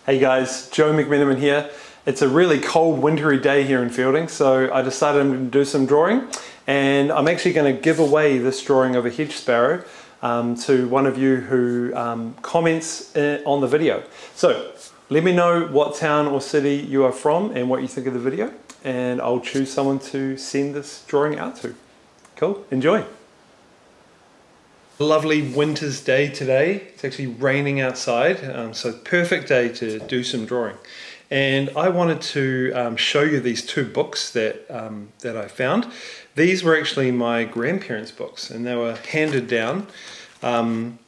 Hey guys, Joe McMenamin here. It's a really cold, wintry day here in Fielding, so I decided I'm going to do some drawing, and I'm actually going to give away this drawing of a hedge sparrow to one of you who comments on the video. So let me know what town or city you are from and what you think of the video, and I'll choose someone to send this drawing out to. Cool, enjoy. Lovely winter's day today. It's actually raining outside, so perfect day to do some drawing. And I wanted to show you these two books that I found. These were actually my grandparents' books, and they were handed down, and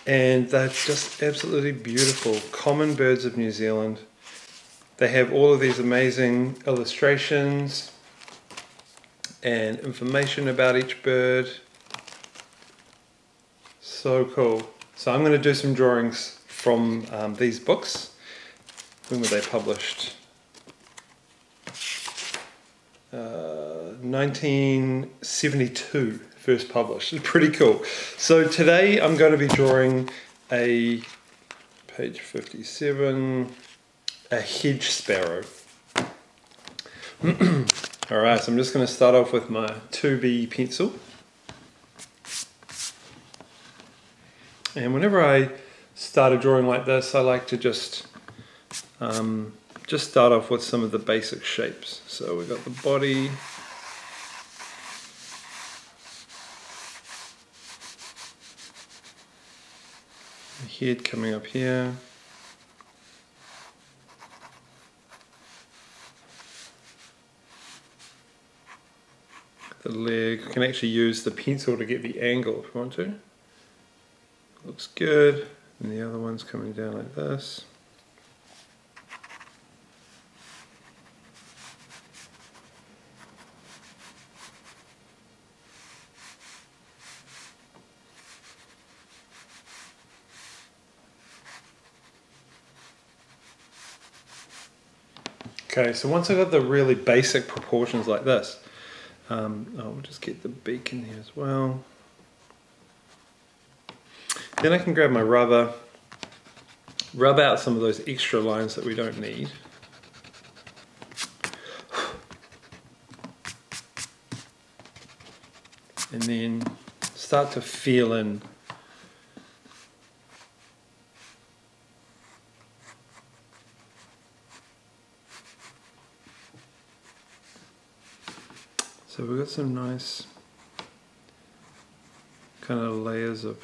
they're just absolutely beautiful. Common Birds of New Zealand. They have all of these amazing illustrations and information about each bird. So cool. So I'm going to do some drawings from these books. When were they published? 1972, first published. It's pretty cool. So today I'm going to be drawing a, page 57, a hedge sparrow. Alright, so I'm just going to start off with my 2B pencil. And whenever I start a drawing like this, I like to just start off with some of the basic shapes. So we've got the body, the head coming up here, the leg. You can actually use the pencil to get the angle if you want to. Looks good. And the other one's coming down like this. Okay, so once I've got the really basic proportions like this, I'll just get the beak in here as well. Then I can grab my rubber, rub out some of those extra lines that we don't need. And then start to feel in so we've got some nice kind of layers of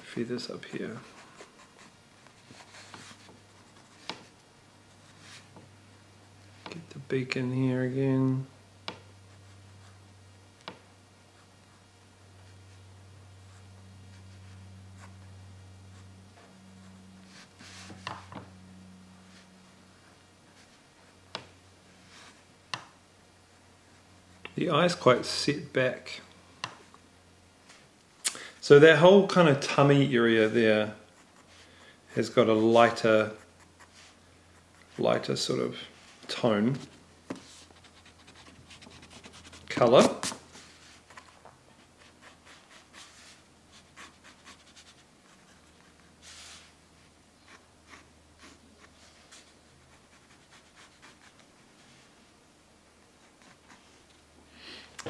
feathers up here. Get the beak in here again. The eye's quite set back. So that whole kind of tummy area there has got a lighter sort of tone, colour.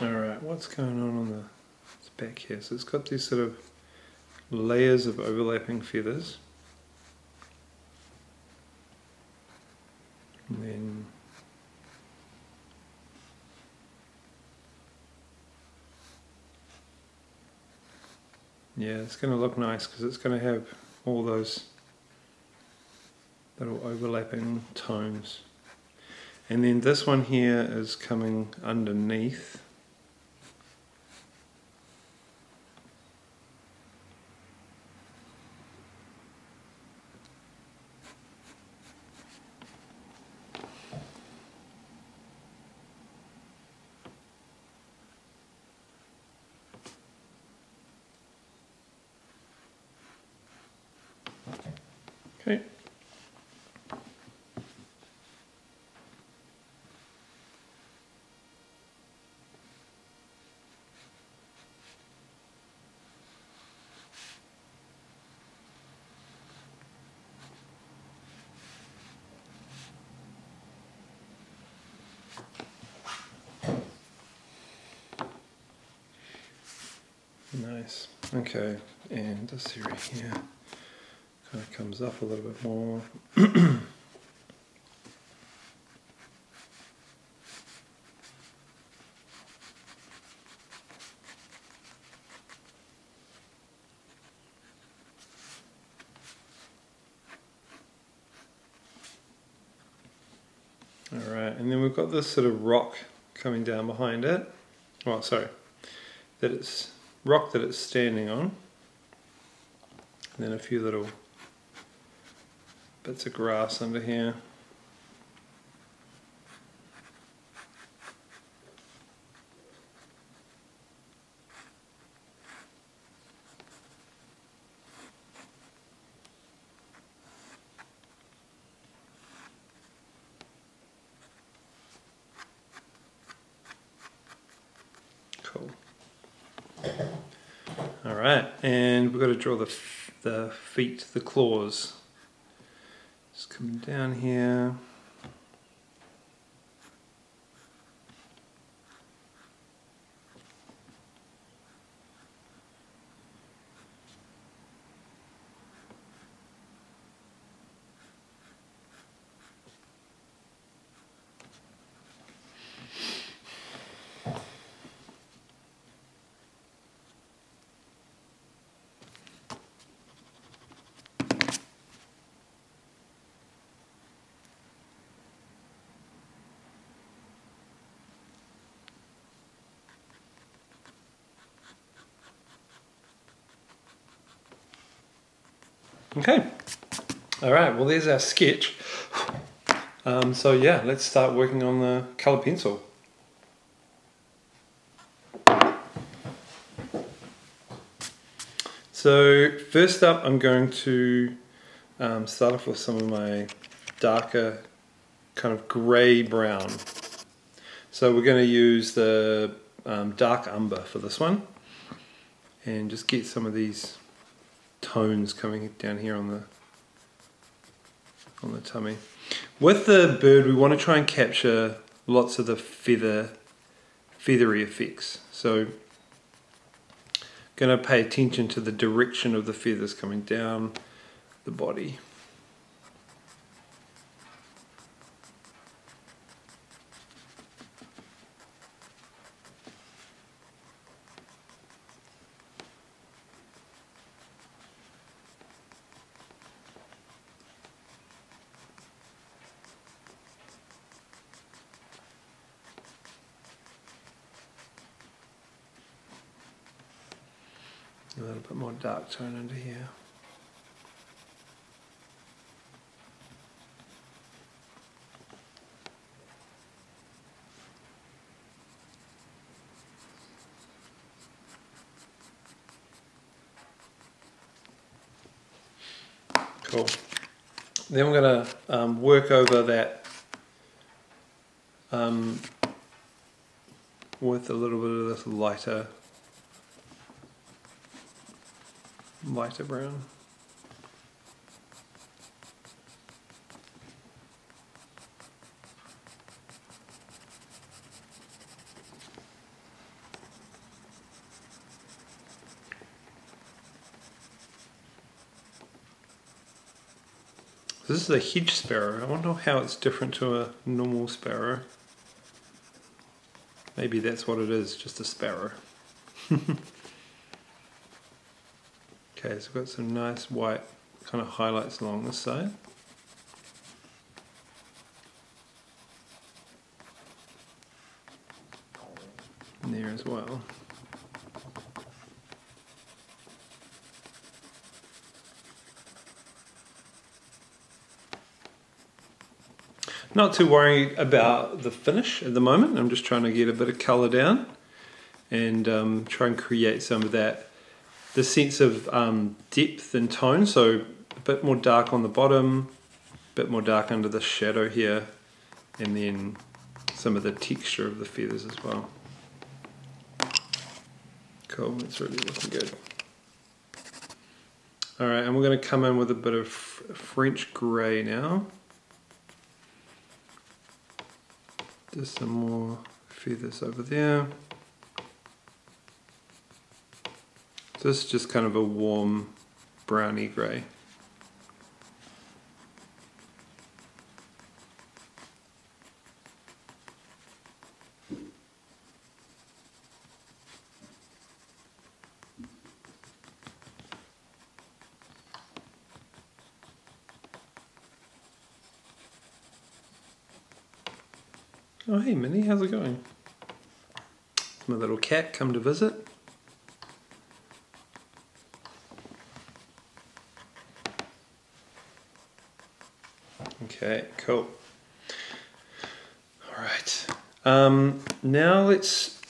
Alright, what's going on the back here? So it's got these sort of layers of overlapping feathers. And then yeah, it's going to look nice because it's going to have all those little overlapping tones. And then this one here is coming underneath. Okay. Nice. Okay, and this area here kind of comes up a little bit more. Alright, and then we've got this sort of rock coming down behind it. Well, sorry, that it's rock that it's standing on. And then a few little bits of grass under here. Cool. All right, and we've got to draw the feet, the claws. Just coming down here. Okay, all right, well there's our sketch. So yeah, let's start working on the colour pencil. So first up I'm going to start off with some of my darker kind of grey brown. So we're going to use the dark umber for this one and just get some of these tones coming down here on the tummy. With the bird we want to try and capture lots of the feathery effects. So going to pay attention to the direction of the feathers coming down the body. A little bit more dark tone under here. Cool. Then we're going to work over that with a little bit of this lighter brown. This is a hedge sparrow. I wonder how it's different to a normal sparrow. Maybe that's what it is, just a sparrow. Okay, so we've got some nice white kind of highlights along this side. And there as well. Not too worried about the finish at the moment. I'm just trying to get a bit of colour down and try and create some of that, the sense of depth and tone. So a bit more dark on the bottom, a bit more dark under the shadow here, and then some of the texture of the feathers as well. Cool, that's really looking good. Alright, and we're going to come in with a bit of French grey now. Just some more feathers over there. This is just kind of a warm browny grey. Oh hey Minnie, how's it going? My little cat come to visit. Okay, cool. Alright. Now let's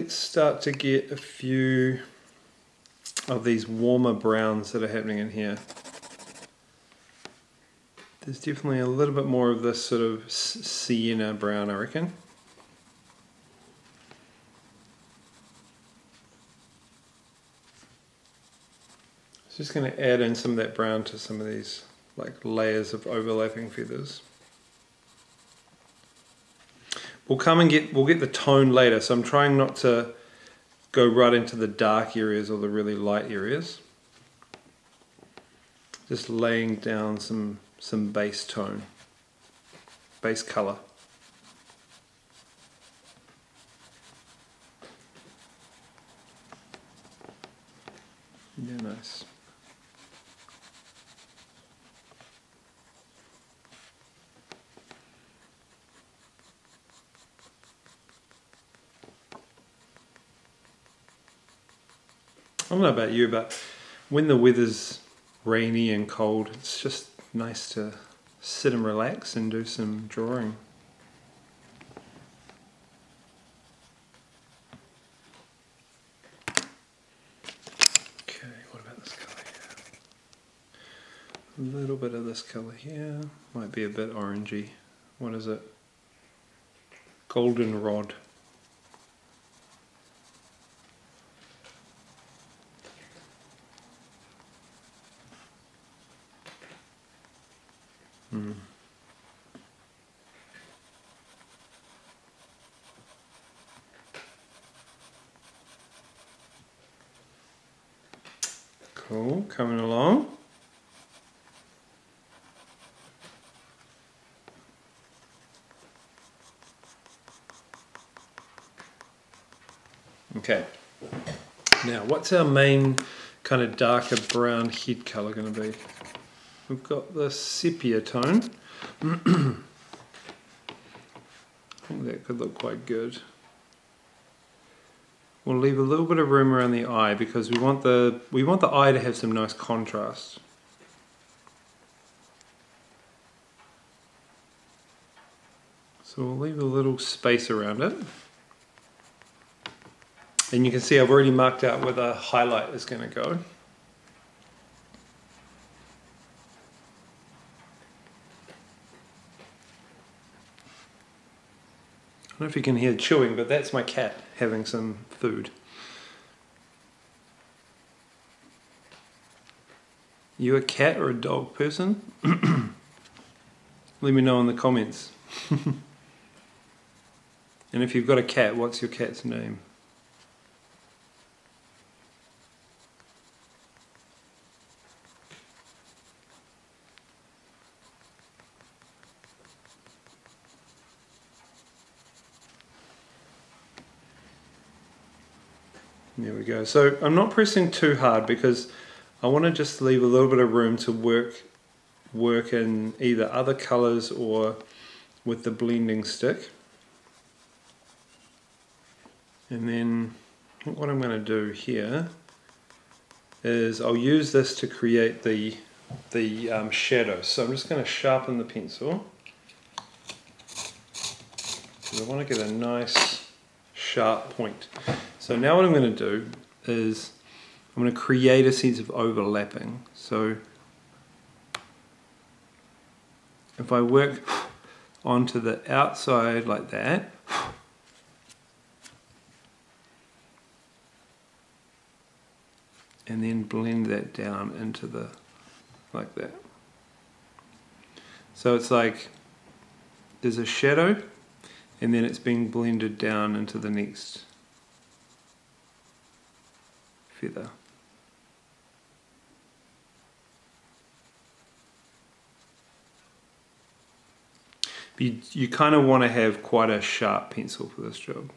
start to get a few of these warmer browns that are happening in here. There's definitely a little bit more of this sort of sienna brown, I reckon. Just going to add in some of that brown to some of these like layers of overlapping feathers. We'll get the tone later, so I'm trying not to go right into the dark areas or the really light areas. Just laying down some base tone, base color. Yeah, nice. I don't know about you, but when the weather's rainy and cold, it's just nice to sit and relax and do some drawing. Okay, what about this colour here? A little bit of this colour here. Might be a bit orangey. What is it? Goldenrod. Cool, coming along. Okay, now what's our main kind of darker brown head colour going to be? We've got the sepia tone. I think that could look quite good. We'll leave a little bit of room around the eye because we want the eye to have some nice contrast. So we'll leave a little space around it. And you can see I've already marked out where the highlight is going to go. I don't know if you can hear chewing, but that's my cat having some food. You a cat or a dog person? Let me know in the comments. And if you've got a cat, what's your cat's name? There we go. So I'm not pressing too hard because I want to just leave a little bit of room to work in either other colors or with the blending stick. And then what I'm going to do here is I'll use this to create the shadow. So I'm just going to sharpen the pencil. So I want to get a nice sharp point. So now what I'm going to do is I'm going to create a sense of overlapping. So if I work onto the outside like that, and then blend that down into the, like that. So it's like there's a shadow and then it's being blended down into the next feather. You kind of want to have quite a sharp pencil for this job.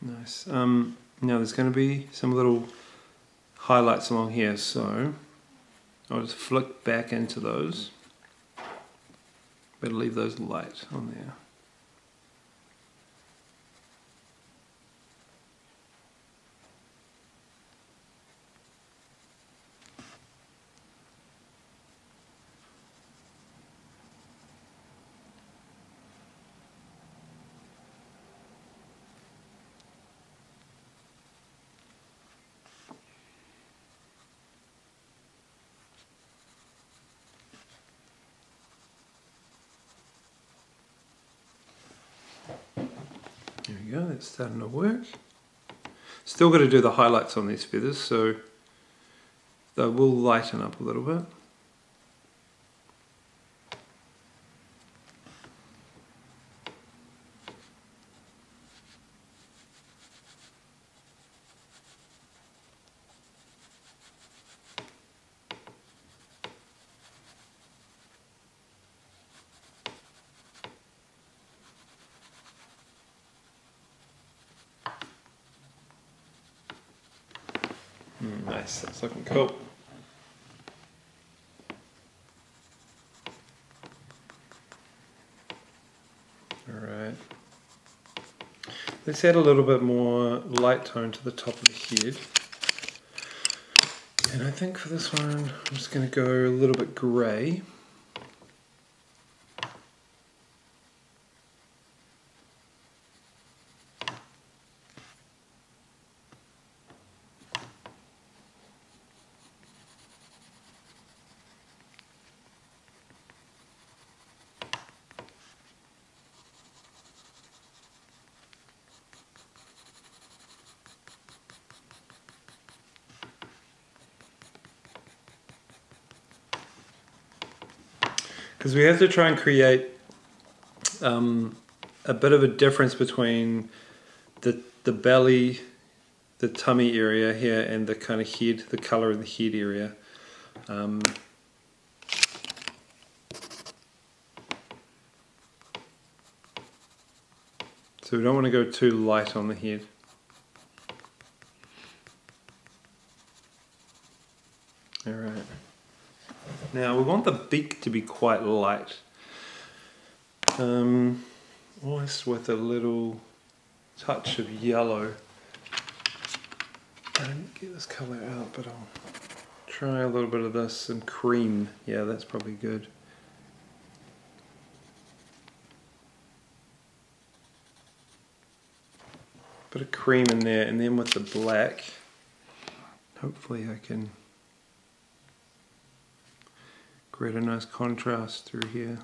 Nice. Now there's going to be some little highlights along here, so I'll just flick back into those. Better leave those light on there. There we go, that's starting to work. Still got to do the highlights on these feathers, so they will lighten up a little bit. Nice, that's looking cool. Alright. Let's add a little bit more light tone to the top of the head. And I think for this one, I'm just going to go a little bit grey. Because we have to try and create a bit of a difference between the belly, the tummy area here, and the kind of head, the colour of the head area. So we don't want to go too light on the head. Alright. Now we want the beak to be quite light. Almost with a little touch of yellow. I didn't get this colour out, but I'll try a little bit of this and cream. Yeah, that's probably good. Bit of cream in there, and then with the black, hopefully I can create a nice contrast through here.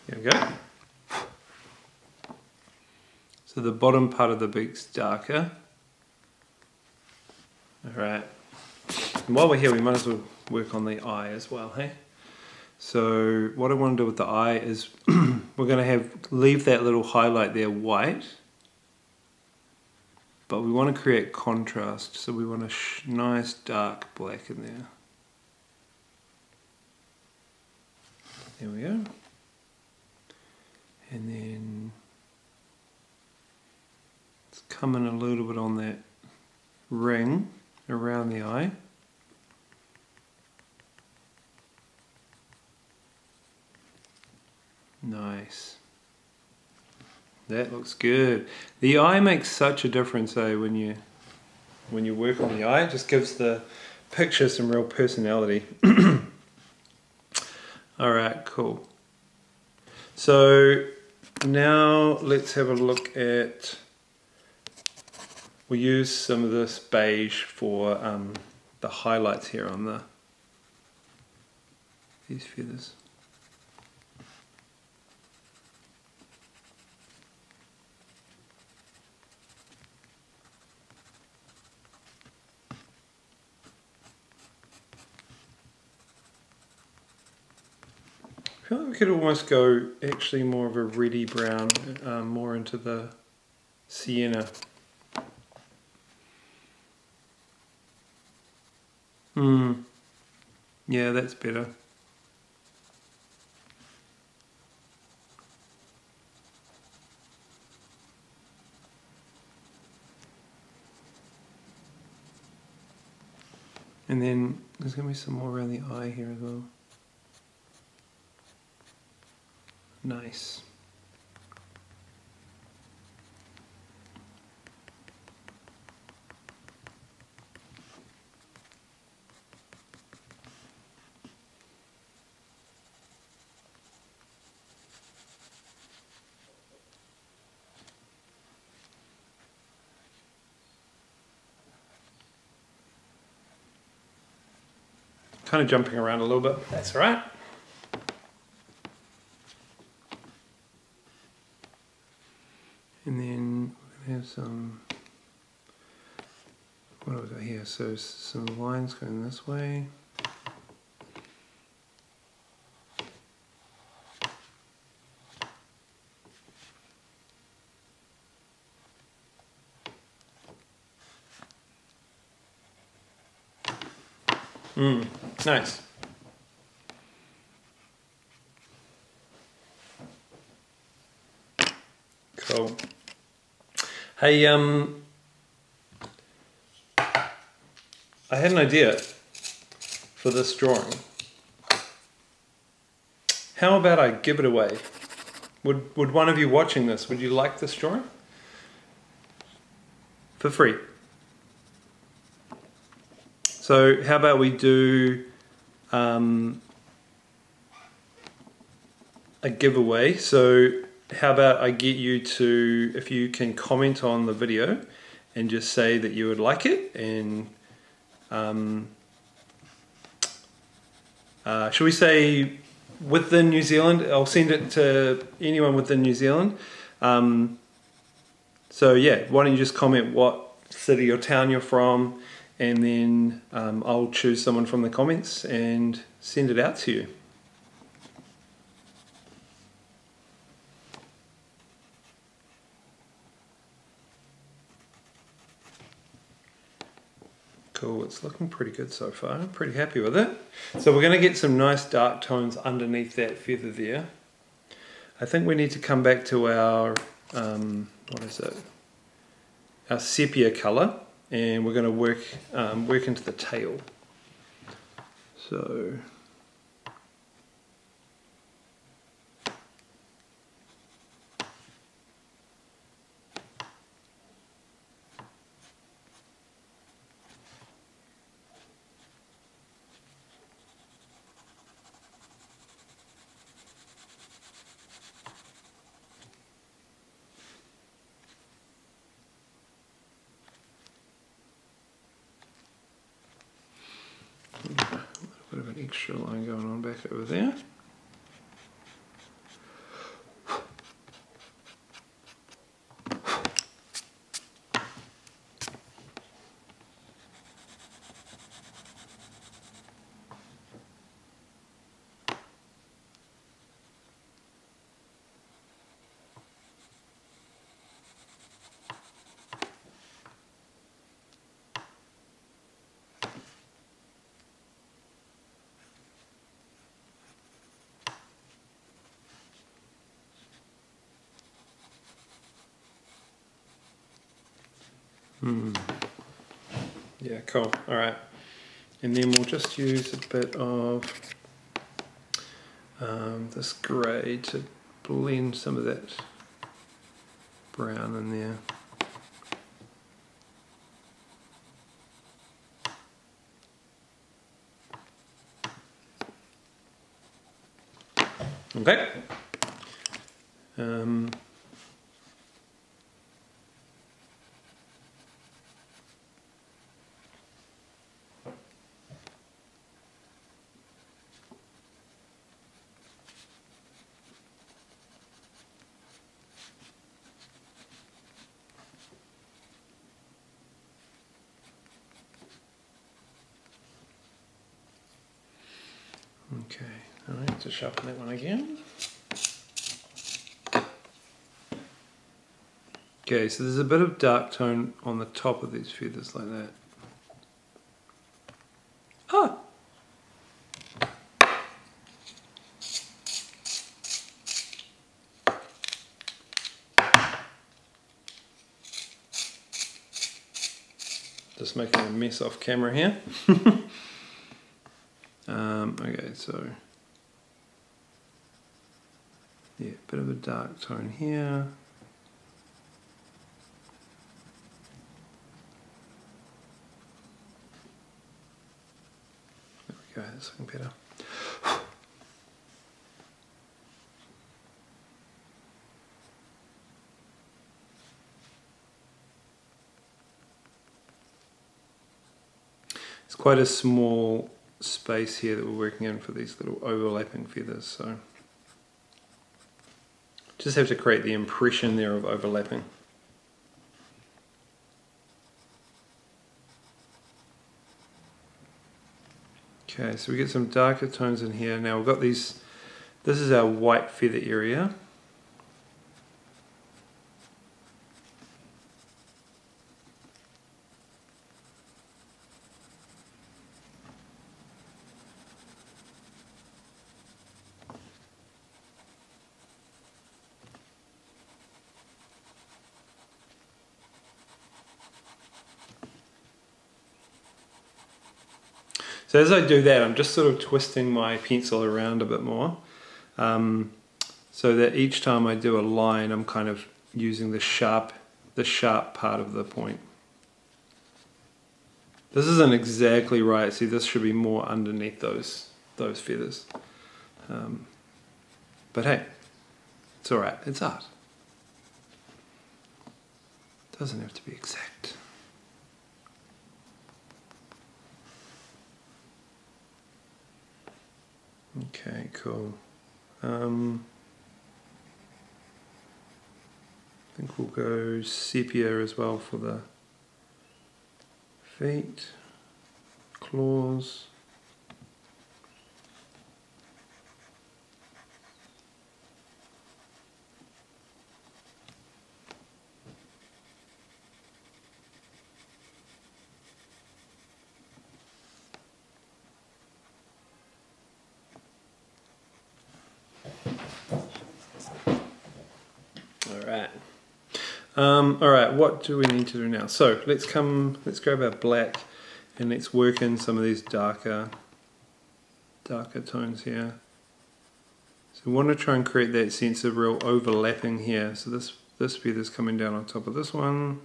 There we go. So the bottom part of the beak's darker. Alright. And while we're here, we might as well work on the eye as well, hey? So what I want to do with the eye is we're going to leave that little highlight there white, but we want to create contrast, so we want a nice dark black in there. There we go. And then let's come in a little bit on that ring around the eye. Nice. That looks good. The eye makes such a difference, when you work on the eye. It just gives the picture some real personality. Alright, cool. So now let's have a look at, we'll use some of this beige for the highlights here on the these feathers. I feel like we could almost go actually more of a reddy brown, more into the sienna. Yeah, that's better. And then there's going to be some more around the eye here as well. Nice. Kind of jumping around a little bit, but that's all right. And then we're going to have some, what have we got here? So some lines going this way. Nice. Cool. Hey, I had an idea for this drawing. How about I give it away? Would one of you watching this, would you like this drawing? For free. So how about we do a giveaway? So how about I get you to, if you can comment on the video and just say that you would like it, and should we say within New Zealand? I'll send it to anyone within New Zealand. So yeah, why don't you just comment what city or town you're from, and then I'll choose someone from the comments and send it out to you. Cool, it's looking pretty good so far. I'm pretty happy with it. So we're going to get some nice dark tones underneath that feather there. I think we need to come back to our, what is it? Our sepia colour, and we're going to work into the tail. So a little bit of an extra line going on back over there. Yeah, cool. All right. And then we'll just use a bit of this grey to blend some of that brown in there. Okay. Okay, all right, to sharpen that one again. Okay, so there's a bit of dark tone on the top of these feathers like that. Ah! Just making a mess off camera here. Okay, so yeah, bit of a dark tone here. There we go, that's looking better. It's quite a small space here that we're working in for these little overlapping feathers, so just have to create the impression there of overlapping. Okay, so we get some darker tones in here. Now we've got these, this is our white feather area. So as I do that, I'm just sort of twisting my pencil around a bit more, so that each time I do a line, I'm kind of using the sharp part of the point. This isn't exactly right. See, this should be more underneath those feathers. But hey, it's all right. It's art. It doesn't have to be exact. Okay, cool. I think we'll go sepia as well for the feet, claws. Alright, what do we need to do now? So let's grab our black and let's work in some of these darker tones here. So we want to try and create that sense of real overlapping here. So this feather's coming down on top of this one.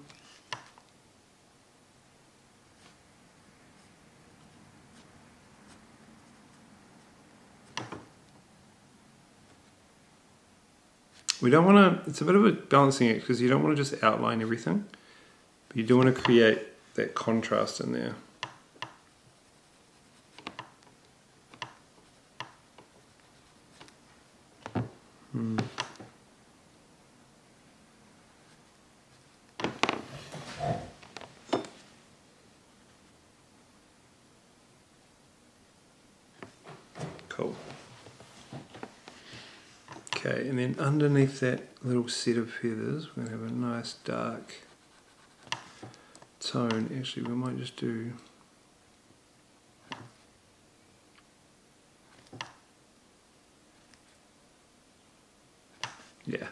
We don't want to, it's a bit of a balancing act because you don't want to just outline everything, but you do want to create that contrast in there. Cool. Okay, and then underneath that little set of feathers, we're going to have a nice dark tone. Actually, we might just do yeah.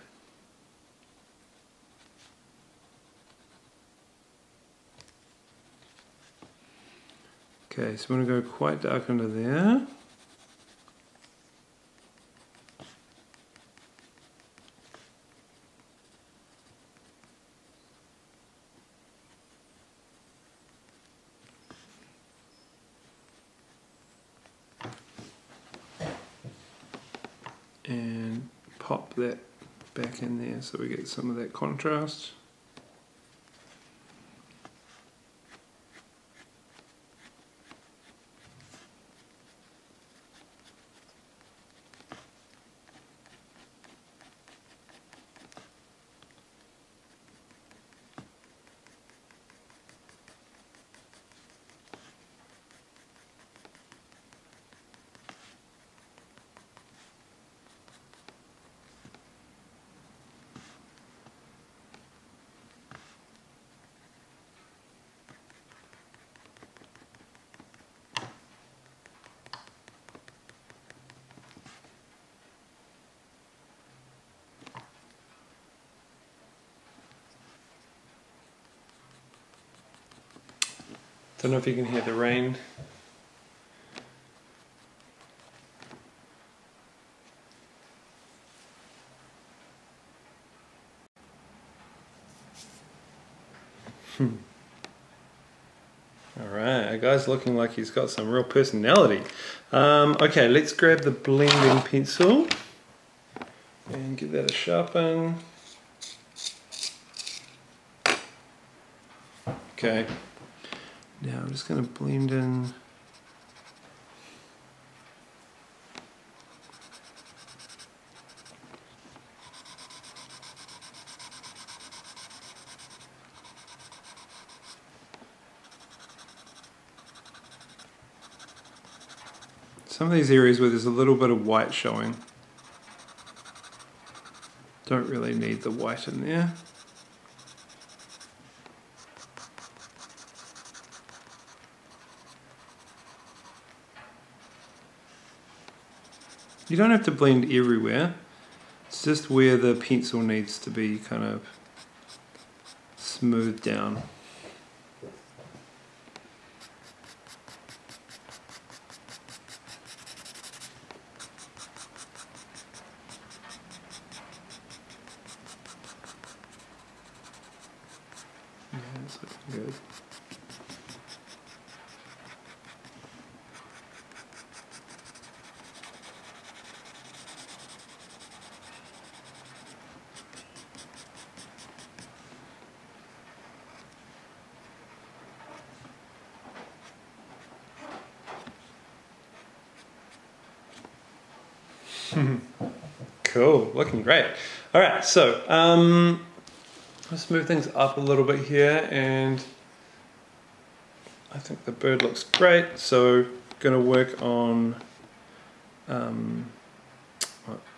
Okay, so we want to go quite dark under there. And pop that back in there so we get some of that contrast. Don't know if you can hear the rain. Alright, our guy's looking like he's got some real personality. Okay, let's grab the blending pencil and give that a sharpen. Okay, now I'm just going to blend in. Some of these areas where there's a little bit of white showing, don't really need the white in there. You don't have to blend everywhere, it's just where the pencil needs to be kind of smoothed down. Yeah, it's looking good. Cool, looking great. All right, so let's move things up a little bit here, and I think the bird looks great. So, going to work on.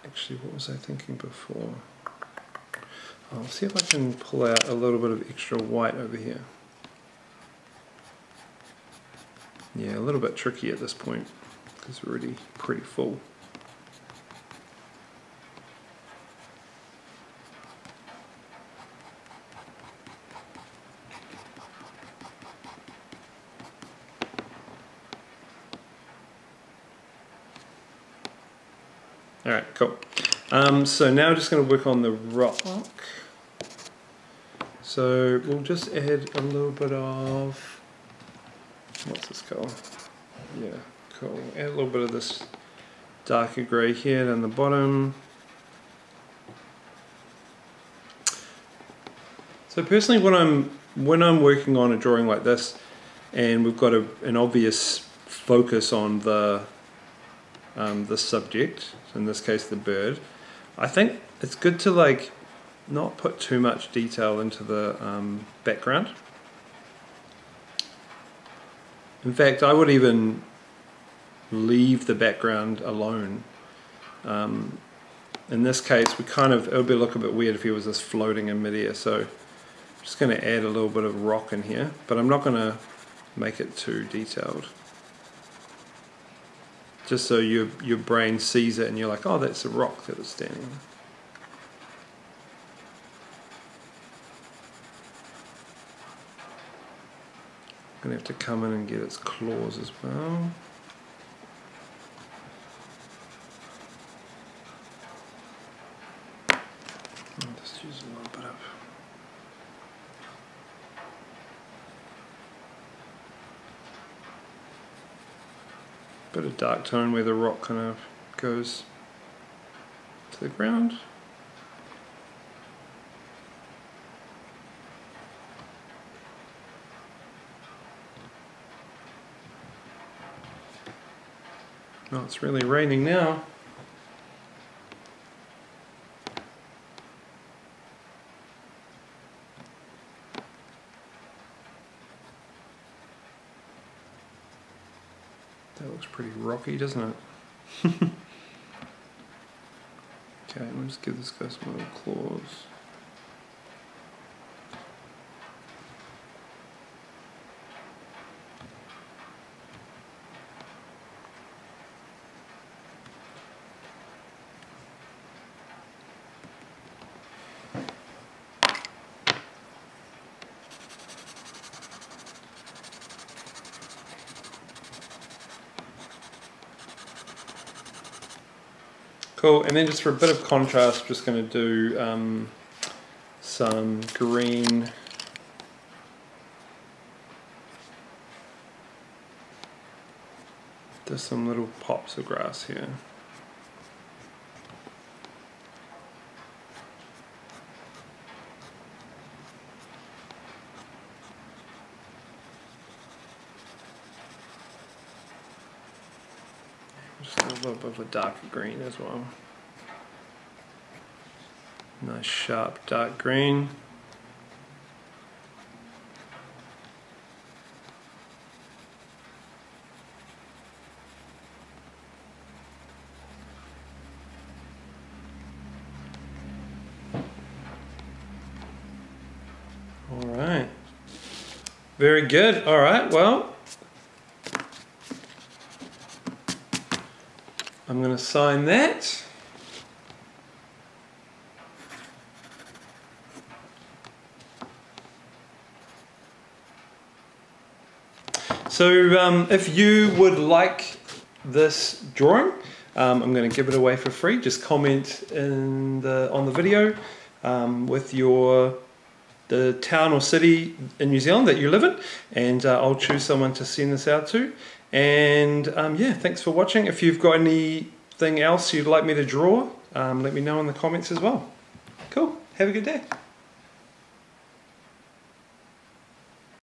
Actually, what was I thinking before? I'll see if I can pull out a little bit of extra white over here. Yeah, a little bit tricky at this point because we're already pretty full. Alright, cool. So now we're just going to work on the rock. So we'll just add a little bit of, what's this called? Yeah, cool. Add a little bit of this darker grey here down the bottom. So personally, when I'm working on a drawing like this, and we've got an obvious focus on the subject, so in this case the bird, I think it's good to like not put too much detail into the background. In fact, I would even leave the background alone. In this case, it would look a bit weird if he was just floating in midair, so I'm just going to add a little bit of rock in here, but I'm not going to make it too detailed. Just so your brain sees it and you're like, oh, that's a rock that was standing. I'm going to have to come in and get its claws as well. I'll just use a little bit of. Bit of dark tone where the rock kind of goes to the ground. Oh, it's really raining now. That looks pretty rocky, doesn't it? Okay, we'll just give this guy some little claws. Cool, and then just for a bit of contrast, I'm just going to do some green. There's some little pops of grass here. Just a little bit of a darker green as well. Nice sharp dark green. All right. Very good. All right, well, I'm going to sign that. So if you would like this drawing, I'm going to give it away for free. Just comment on the video with the town or city in New Zealand that you live in, and I'll choose someone to send this out to. And yeah, thanks for watching. If you've got anything else you'd like me to draw, let me know in the comments as well. Cool. Have a good day.